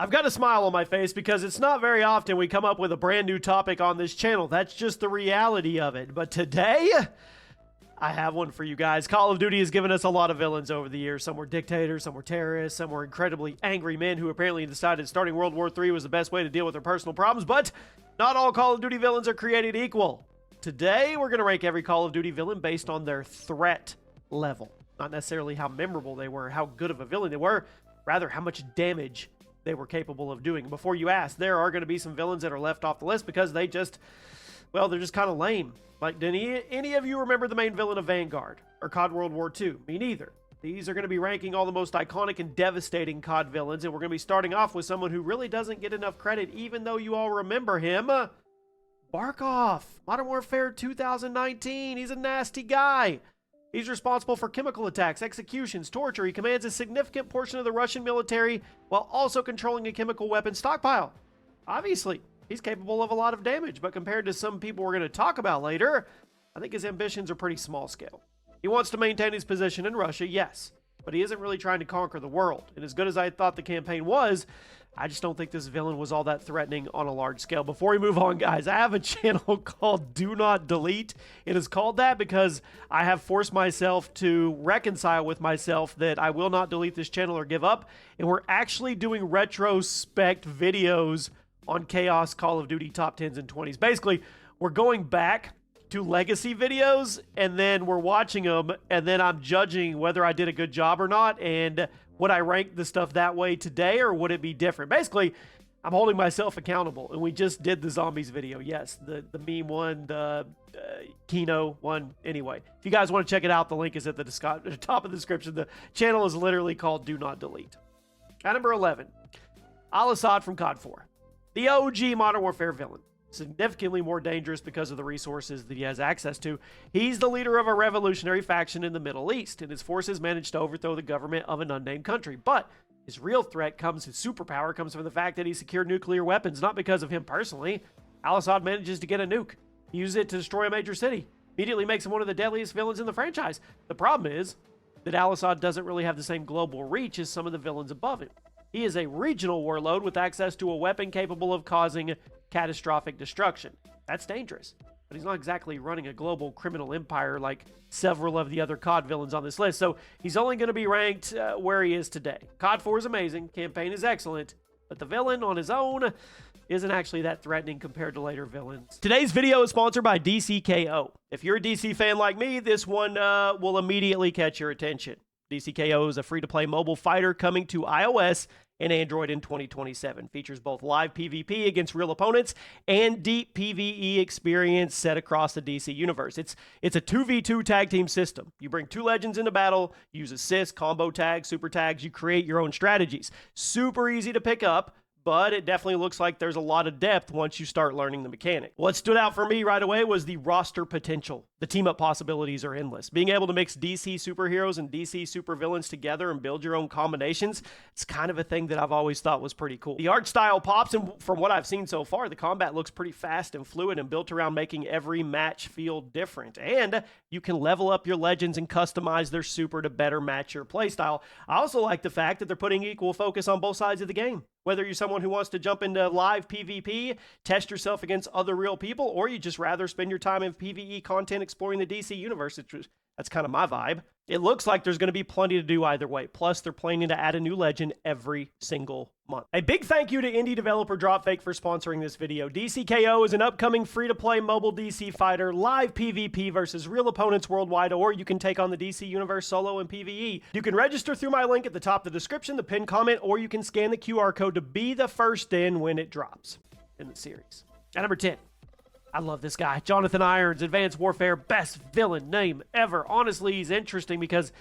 I've got a smile on my face because it's not very often we come up with a brand new topic on this channel. That's just the reality of it. But today, I have one for you guys. Call of Duty has given us a lot of villains over the years. Some were dictators, some were terrorists, some were incredibly angry men who apparently decided starting World War III was the best way to deal with their personal problems. But not all Call of Duty villains are created equal. Today, we're going to rank every Call of Duty villain based on their threat level. Not necessarily how memorable they were, how good of a villain they were, rather how much damage they were capable of doing. Before you ask, there are going to be some villains that are left off the list because they just, well, they're just kind of lame. Like, did any of you remember the main villain of Vanguard or COD World War II? Me neither. These are going to be ranking all the most iconic and devastating COD villains, and we're going to be starting off with someone who really doesn't get enough credit, even though you all remember him. Barkov, Modern Warfare 2019. He's a nasty guy. He's responsible for chemical attacks, executions, torture. He commands a significant portion of the Russian military while also controlling a chemical weapon stockpile. Obviously, he's capable of a lot of damage, but compared to some people we're going to talk about later, I think his ambitions are pretty small scale. He wants to maintain his position in Russia, yes, but he isn't really trying to conquer the world. And as good as I thought the campaign was, I just don't think this villain was all that threatening on a large scale. Before we move on, guys, I have a channel called Do Not Delete. It is called that because I have forced myself to reconcile with myself that I will not delete this channel or give up. And we're actually doing retrospect videos on Chaos Call of Duty top 10s and 20s. Basically, we're going back to legacy videos, and then we're watching them, and then I'm judging whether I did a good job or not, and would I rank the stuff that way today, or would it be different? Basically, I'm holding myself accountable, and we just did the zombies video. Yes, the meme one, the Kino one. Anyway, if you guys want to check it out, the link is at the top of the description. The channel is literally called Do Not Delete. At number 11, Al-Assad from COD 4. The OG Modern Warfare villain. Significantly more dangerous because of the resources that he has access to. He's the leader of a revolutionary faction in the Middle East, and his forces managed to overthrow the government of an unnamed country. But his real threat his superpower comes from the fact that he secured nuclear weapons, not because of him personally. Al-Assad manages to get a nuke. He uses it to destroy a major city. Immediately makes him one of the deadliest villains in the franchise. The problem is that Al-Assad doesn't really have the same global reach as some of the villains above him. He is a regional warlord with access to a weapon capable of causing catastrophic destruction. That's dangerous, but he's not exactly running a global criminal empire like several of the other COD villains on this list, so he's only going to be ranked where he is today. COD 4 is amazing, campaign is excellent, but the villain on his own isn't actually that threatening compared to later villains. Today's video is sponsored by DCKO. If you're a DC fan like me, this one will immediately catch your attention. DCKO is a free-to-play mobile fighter coming to iOS and Android in 2027. Features both live PvP against real opponents and deep PvE experience set across the DC universe. It's a 2v2 tag team system. You bring two legends into battle, use assists, combo tags, super tags, you create your own strategies. Super easy to pick up, but it definitely looks like there's a lot of depth once you start learning the mechanic. What stood out for me right away was the roster potential. The team-up possibilities are endless. Being able to mix DC superheroes and DC supervillains together and build your own combinations, it's kind of a thing that I've always thought was pretty cool. The art style pops, and from what I've seen so far, the combat looks pretty fast and fluid and built around making every match feel different. And you can level up your legends and customize their super to better match your playstyle. I also like the fact that they're putting equal focus on both sides of the game. Whether you're someone who wants to jump into live PvP, test yourself against other real people, or you just rather spend your time in PvE content exploring the DC universe, that's kind of my vibe. It looks like there's going to be plenty to do either way. Plus, they're planning to add a new legend every single month. A big thank you to indie developer Dropfake for sponsoring this video. DCKO is an upcoming free-to-play mobile DC fighter, live PvP versus real opponents worldwide, or you can take on the DC universe solo and PvE. You can register through my link at the top of the description, the pinned comment, or you can scan the QR code to be the first in when it drops in the series. At number 10. I love this guy. Jonathan Irons, Advanced Warfare, best villain name ever. Honestly, he's interesting because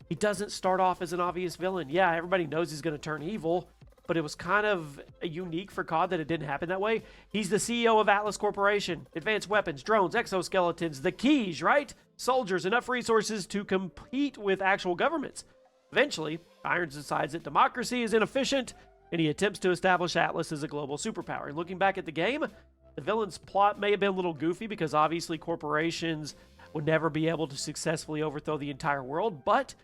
he doesn't start off as an obvious villain. Yeah, everybody knows he's going to turn evil, but it was kind of unique for COD that it didn't happen that way. He's the CEO of Atlas Corporation. Advanced weapons, drones, exoskeletons, the keys, right? Soldiers, enough resources to compete with actual governments. Eventually, Irons decides that democracy is inefficient, and he attempts to establish Atlas as a global superpower. And looking back at the game, the villain's plot may have been a little goofy because obviously corporations would never be able to successfully overthrow the entire world, but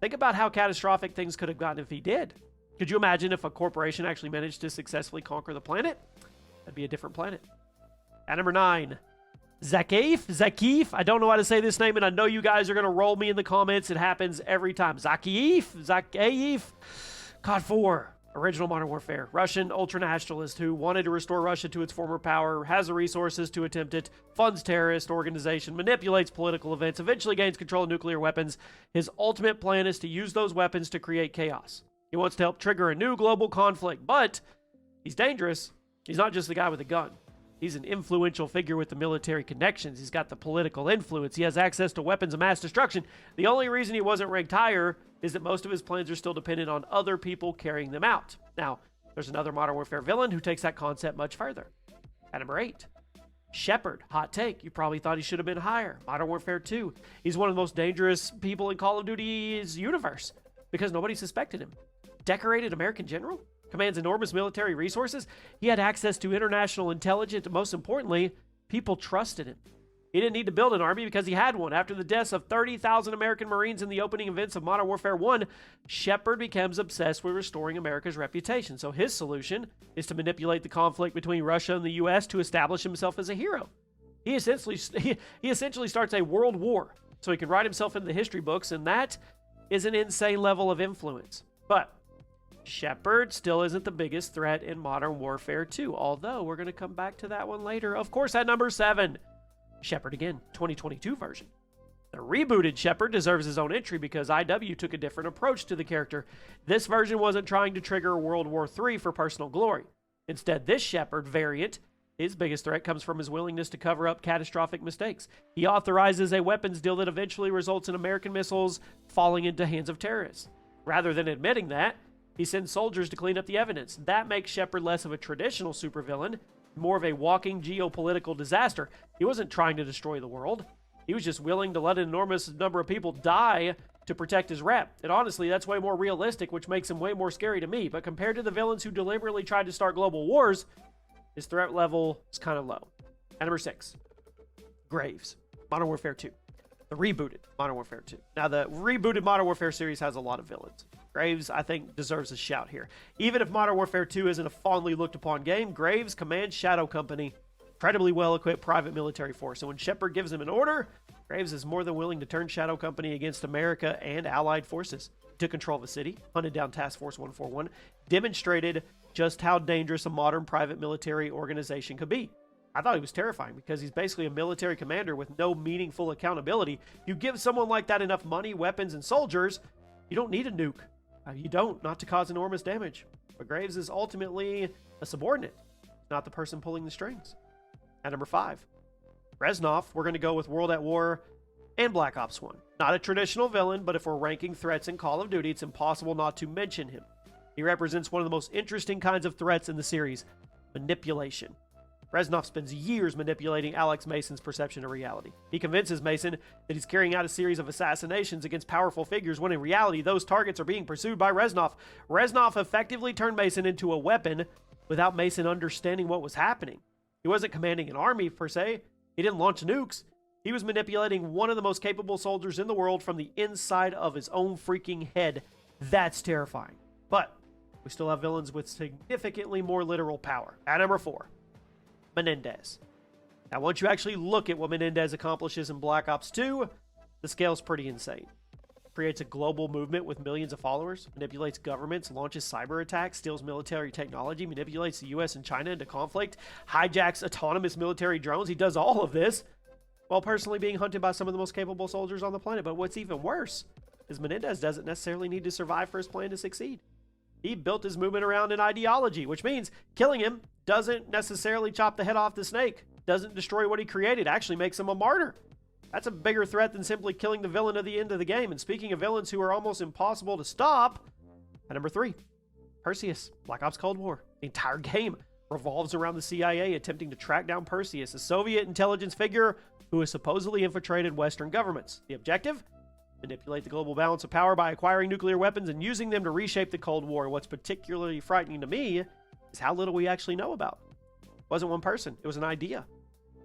think about how catastrophic things could have gotten if he did. Could you imagine if a corporation actually managed to successfully conquer the planet? That'd be a different planet. At number 9, Zakif. I don't know how to say this name, and I know you guys are going to roll me in the comments. It happens every time. Zakif. COD 4. Original Modern Warfare. Russian ultranationalist who wanted to restore Russia to its former power, has the resources to attempt it, funds terrorist organization, manipulates political events, eventually gains control of nuclear weapons. His ultimate plan is to use those weapons to create chaos. He wants to help trigger a new global conflict, but he's dangerous. He's not just the guy with a gun. He's an influential figure with the military connections. He's got the political influence. He has access to weapons of mass destruction. The only reason he wasn't ranked higher is that most of his plans are still dependent on other people carrying them out. Now, there's another Modern Warfare villain who takes that concept much further. At number 8, Shepard. Hot take. You probably thought he should have been higher. Modern Warfare 2. He's one of the most dangerous people in Call of Duty's universe because nobody suspected him. Decorated American general? Commands enormous military resources. He had access to international intelligence, and most importantly, people trusted him. He didn't need to build an army because he had one. After the deaths of 30,000 American Marines in the opening events of Modern Warfare 1, Shepard becomes obsessed with restoring America's reputation. So his solution is to manipulate the conflict between Russia and the U.S. to establish himself as a hero. He essentially starts a world war so he can write himself into the history books, and that is an insane level of influence. But Shepard still isn't the biggest threat in Modern Warfare 2, although we're going to come back to that one later. Of course, at number 7, Shepard again, 2022 version. The rebooted Shepard deserves his own entry because IW took a different approach to the character. This version wasn't trying to trigger World War III for personal glory. Instead, this Shepard variant, his biggest threat comes from his willingness to cover up catastrophic mistakes. He authorizes a weapons deal that eventually results in American missiles falling into hands of terrorists. Rather than admitting that, he sends soldiers to clean up the evidence. That makes Shepard less of a traditional supervillain, more of a walking geopolitical disaster. He wasn't trying to destroy the world. He was just willing to let an enormous number of people die to protect his rep. And honestly, that's way more realistic, which makes him way more scary to me. But compared to the villains who deliberately tried to start global wars, his threat level is kind of low. At number 6, Graves, Modern Warfare 2. The rebooted Modern Warfare 2. Now, the rebooted Modern Warfare series has a lot of villains. Graves, I think, deserves a shout here. Even if Modern Warfare 2 isn't a fondly looked upon game, Graves commands Shadow Company, incredibly well-equipped private military force. And when Shepard gives him an order, Graves is more than willing to turn Shadow Company against America and allied forces. He took control of the city, hunted down Task Force 141, demonstrated just how dangerous a modern private military organization could be. I thought he was terrifying because he's basically a military commander with no meaningful accountability. You give someone like that enough money, weapons, and soldiers, you don't need a nuke. You don't, not to cause enormous damage. But Graves is ultimately a subordinate, not the person pulling the strings. At number 5, Reznov. We're going to go with World at War and Black Ops 1. Not a traditional villain, but if we're ranking threats in Call of Duty, it's impossible not to mention him. He represents one of the most interesting kinds of threats in the series, manipulation. Reznov spends years manipulating Alex Mason's perception of reality. He convinces Mason that he's carrying out a series of assassinations against powerful figures when in reality those targets are being pursued by Reznov. Reznov effectively turned Mason into a weapon without Mason understanding what was happening. He wasn't commanding an army per se. He didn't launch nukes. He was manipulating one of the most capable soldiers in the world from the inside of his own freaking head. That's terrifying. But we still have villains with significantly more literal power. At number 4, Menendez. Now, once you actually look at what Menendez accomplishes in Black Ops 2, the scale's pretty insane. Creates a global movement with millions of followers, manipulates governments, launches cyber attacks, steals military technology, manipulates the US and China into conflict, hijacks autonomous military drones. He does all of this while personally being hunted by some of the most capable soldiers on the planet. But what's even worse is Menendez doesn't necessarily need to survive for his plan to succeed. He built his movement around an ideology, which means killing him doesn't necessarily chop the head off the snake, doesn't destroy what he created, actually makes him a martyr. That's a bigger threat than simply killing the villain at the end of the game. And speaking of villains who are almost impossible to stop, at number 3, Perseus, Black Ops Cold War. The entire game revolves around the CIA attempting to track down Perseus, a Soviet intelligence figure who has supposedly infiltrated Western governments. The objective? Manipulate the global balance of power by acquiring nuclear weapons and using them to reshape the Cold War. What's particularly frightening to me is how little we actually know about. It wasn't one person, it was an idea.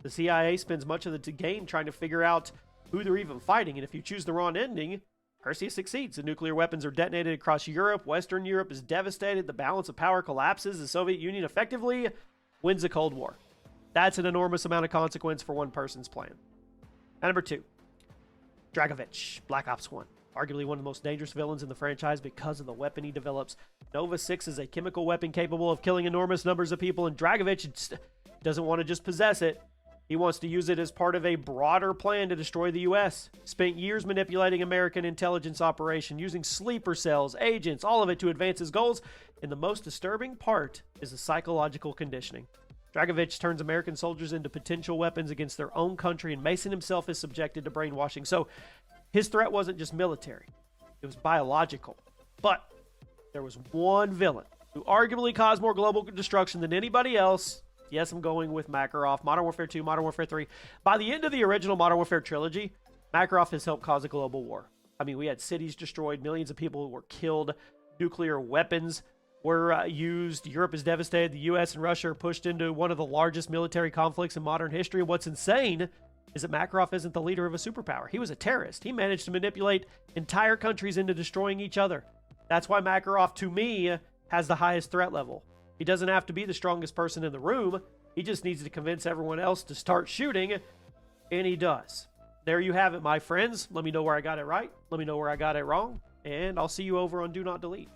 The CIA spends much of the game trying to figure out who they're even fighting, and if you choose the wrong ending, Perseus succeeds. The nuclear weapons are detonated across Europe. Western Europe is devastated. The balance of power collapses. The Soviet Union effectively wins the Cold War. That's an enormous amount of consequence for one person's plan. And number 2, Dragovich, Black Ops 1. Arguably one of the most dangerous villains in the franchise because of the weapon he develops. Nova 6 is a chemical weapon capable of killing enormous numbers of people, and Dragovich doesn't want to just possess it. He wants to use it as part of a broader plan to destroy the U.S. Spent years manipulating American intelligence operation, using sleeper cells, agents, all of it to advance his goals. And the most disturbing part is the psychological conditioning. Dragovich turns American soldiers into potential weapons against their own country, and Mason himself is subjected to brainwashing. So his threat wasn't just military, it was biological. But there was one villain who arguably caused more global destruction than anybody else. Yes, I'm going with Makarov. Modern Warfare 2, Modern Warfare 3. By the end of the original Modern Warfare trilogy, Makarov has helped cause a global war. I mean, we had cities destroyed, millions of people were killed, nuclear weapons were used, Europe is devastated, the US and Russia are pushed into one of the largest military conflicts in modern history. What's insane is that Makarov isn't the leader of a superpower. He was a terrorist. He managed to manipulate entire countries into destroying each other. That's why Makarov, to me, has the highest threat level. He doesn't have to be the strongest person in the room. He just needs to convince everyone else to start shooting, and he does. There you have it, my friends. Let me know where I got it right. Let me know where I got it wrong, and I'll see you over on Do Not Delete.